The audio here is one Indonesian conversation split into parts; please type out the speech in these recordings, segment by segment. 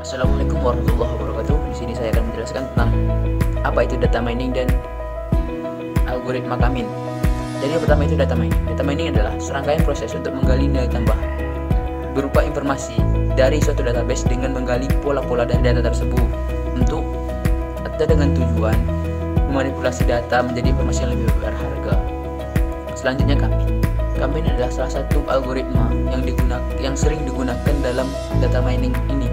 Assalamualaikum warahmatullahi wabarakatuh. Di sini saya akan menjelaskan tentang apa itu data mining dan algoritma Kamin. Jadi yang pertama itu data mining. Data mining adalah serangkaian proses untuk menggali nilai tambah berupa informasi dari suatu database dengan menggali pola-pola dari data tersebut untuk atau dengan tujuan memanipulasi data menjadi informasi yang lebih berharga. Selanjutnya Kamin adalah salah satu algoritma yang sering digunakan dalam data mining ini.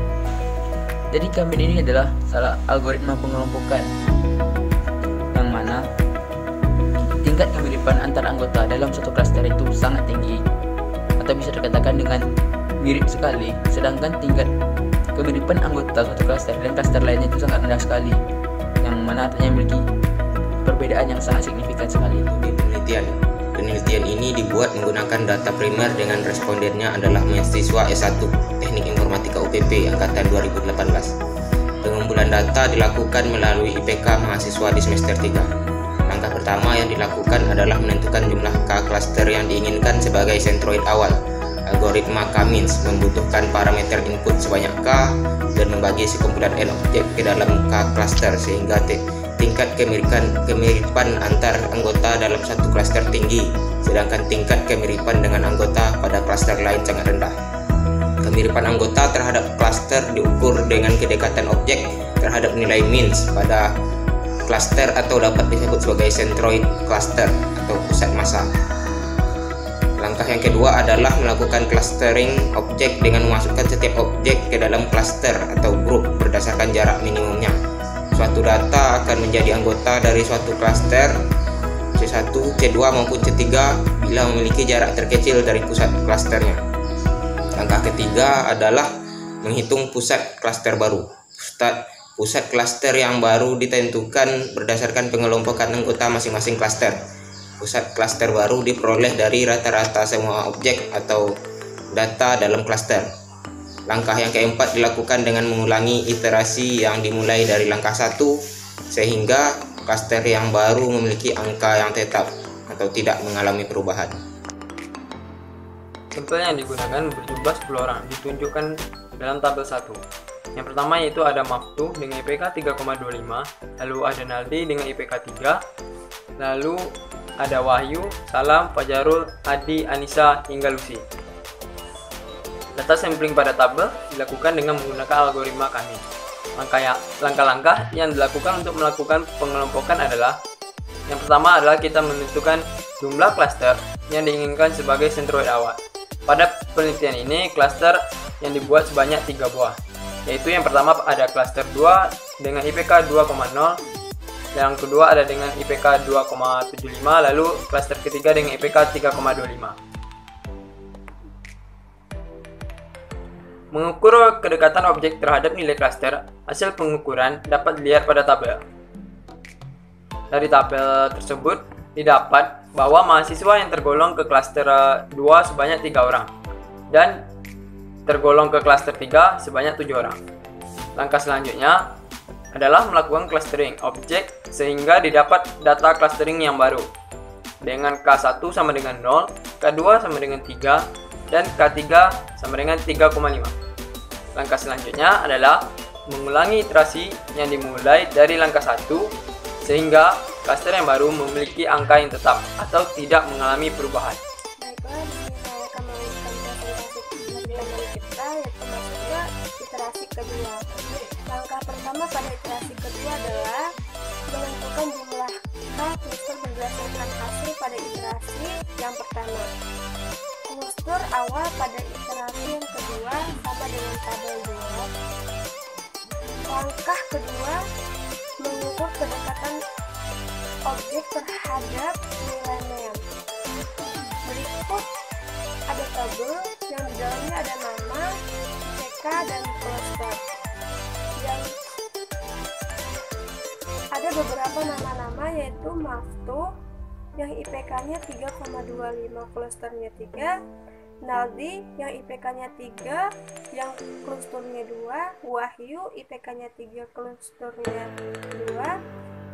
Jadi Kamin ini adalah salah algoritma pengelompokan yang mana tingkat kemiripan antar anggota dalam suatu klaster itu sangat tinggi atau bisa dikatakan dengan mirip sekali, sedangkan tingkat kemiripan anggota suatu klaster dan klaster lainnya itu sangat rendah sekali, yang mana artinya memiliki perbedaan yang sangat signifikan sekali. Penelitian ini dibuat menggunakan data primer dengan respondennya adalah mahasiswa S1 Teknik Informatika UPP angkatan 2018. Pengumpulan data dilakukan melalui IPK mahasiswa di semester 3. Langkah pertama yang dilakukan adalah menentukan jumlah K-cluster yang diinginkan sebagai sentroid awal. Algoritma Kamin membutuhkan parameter input sebanyak K dan membagi sekumpulan N objek ke dalam K-cluster sehingga tingkat kemiripan antar anggota dalam satu klaster tinggi, sedangkan tingkat kemiripan dengan anggota pada klaster lain sangat rendah. Kemiripan anggota terhadap klaster diukur dengan kedekatan objek terhadap nilai means pada klaster atau dapat disebut sebagai centroid cluster atau pusat massa. Langkah yang kedua adalah melakukan clustering objek dengan memasukkan setiap objek ke dalam klaster atau grup berdasarkan jarak minimumnya. Suatu data akan menjadi anggota dari suatu klaster C1, C2 maupun C3 bila memiliki jarak terkecil dari pusat klasternya. Langkah ketiga adalah menghitung pusat klaster baru. Pusat klaster yang baru ditentukan berdasarkan pengelompokan anggota masing-masing klaster. Pusat klaster baru diperoleh dari rata-rata semua objek atau data dalam klaster. Langkah yang keempat dilakukan dengan mengulangi iterasi yang dimulai dari langkah 1 sehingga klaster yang baru memiliki angka yang tetap atau tidak mengalami perubahan. Sampel yang digunakan berjumlah 10 orang ditunjukkan dalam tabel 1. Yang pertama yaitu ada Maftu dengan IPK 3,25, lalu ada Naldi dengan IPK 3, lalu ada Wahyu, Salam, Fajarul, Adi, Anissa, hingga Lucy. Data sampling pada tabel dilakukan dengan menggunakan algoritma Kamin. Langkah-langkah yang dilakukan untuk melakukan pengelompokan adalah: yang pertama adalah kita menentukan jumlah klaster yang diinginkan sebagai sentroid awal. Pada penelitian ini, klaster yang dibuat sebanyak 3 buah, yaitu yang pertama ada klaster 2 dengan IPK 2,0, yang kedua ada dengan IPK 2,75, lalu klaster ketiga dengan IPK 3,25. Mengukur kedekatan objek terhadap nilai klaster, hasil pengukuran dapat dilihat pada tabel. Dari tabel tersebut didapat bahwa mahasiswa yang tergolong ke klaster 2 sebanyak 3 orang dan tergolong ke klaster 3 sebanyak 7 orang. Langkah selanjutnya adalah melakukan clustering objek sehingga didapat data clustering yang baru dengan K1 sama dengan 0, K2 sama dengan 3, dan K3 sama dengan 3,5. Langkah selanjutnya adalah mengulangi iterasi yang dimulai dari langkah 1 sehingga klaster yang baru memiliki angka yang tetap atau tidak mengalami perubahan. Baiklah, di sini saya akan melanjutkan presentasi penelitian kita, yaitu maksudnya iterasi kedua. Langkah pertama pada iterasi kedua adalah menentukan jumlah cluster berdasarkan hasil pada iterasi yang pertama. Cluster awal pada iterasi yang kedua sama dengan tabel 2. Langkah kedua, mengukur kedekatan objek terhadap nilai mean. Berikut ada tabel yang di dalamnya ada nama, IPK, dan cluster. Yang ada beberapa nama-nama yaitu Maftu yang IPK-nya 3,25, clusternya 3, Naldi yang IPK-nya 3, yang clusternya 2, Wahyu IPK-nya 3, clusternya 2,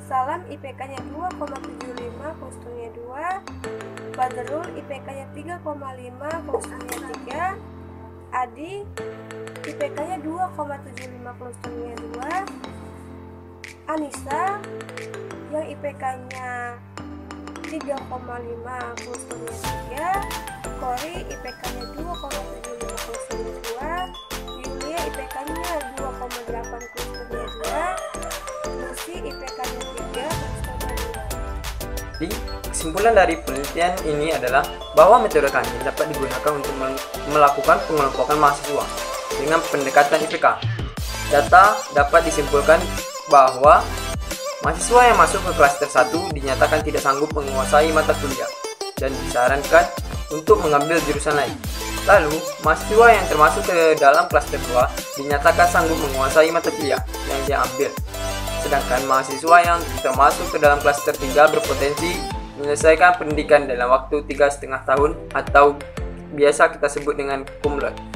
Salam IPK-nya 2,75, clusternya 2, Badrul IPK-nya 3,5, clusternya 3, Adi IPK-nya 2,75 klusternya 2, Anissa yang IPK-nya 3,5 klusternya 3, Kori IPK-nya 2,75 klusternya 2, Yulia IPK-nya 2,8 klusternya 2, Lucy IPK-nya 3 klusternya 2. Jadi kesimpulan dari penelitian ini adalah bahwa metode kami dapat digunakan untuk melakukan pengelompokan mahasiswa dengan pendekatan IPK. Data dapat disimpulkan bahwa mahasiswa yang masuk ke klaster 1 dinyatakan tidak sanggup menguasai mata kuliah dan disarankan untuk mengambil jurusan lain. Lalu, mahasiswa yang termasuk ke dalam klaster 2 dinyatakan sanggup menguasai mata kuliah yang dia ambil. Sedangkan mahasiswa yang termasuk ke dalam klaster 3 berpotensi menyelesaikan pendidikan dalam waktu 3,5 tahun atau biasa kita sebut dengan cum laude.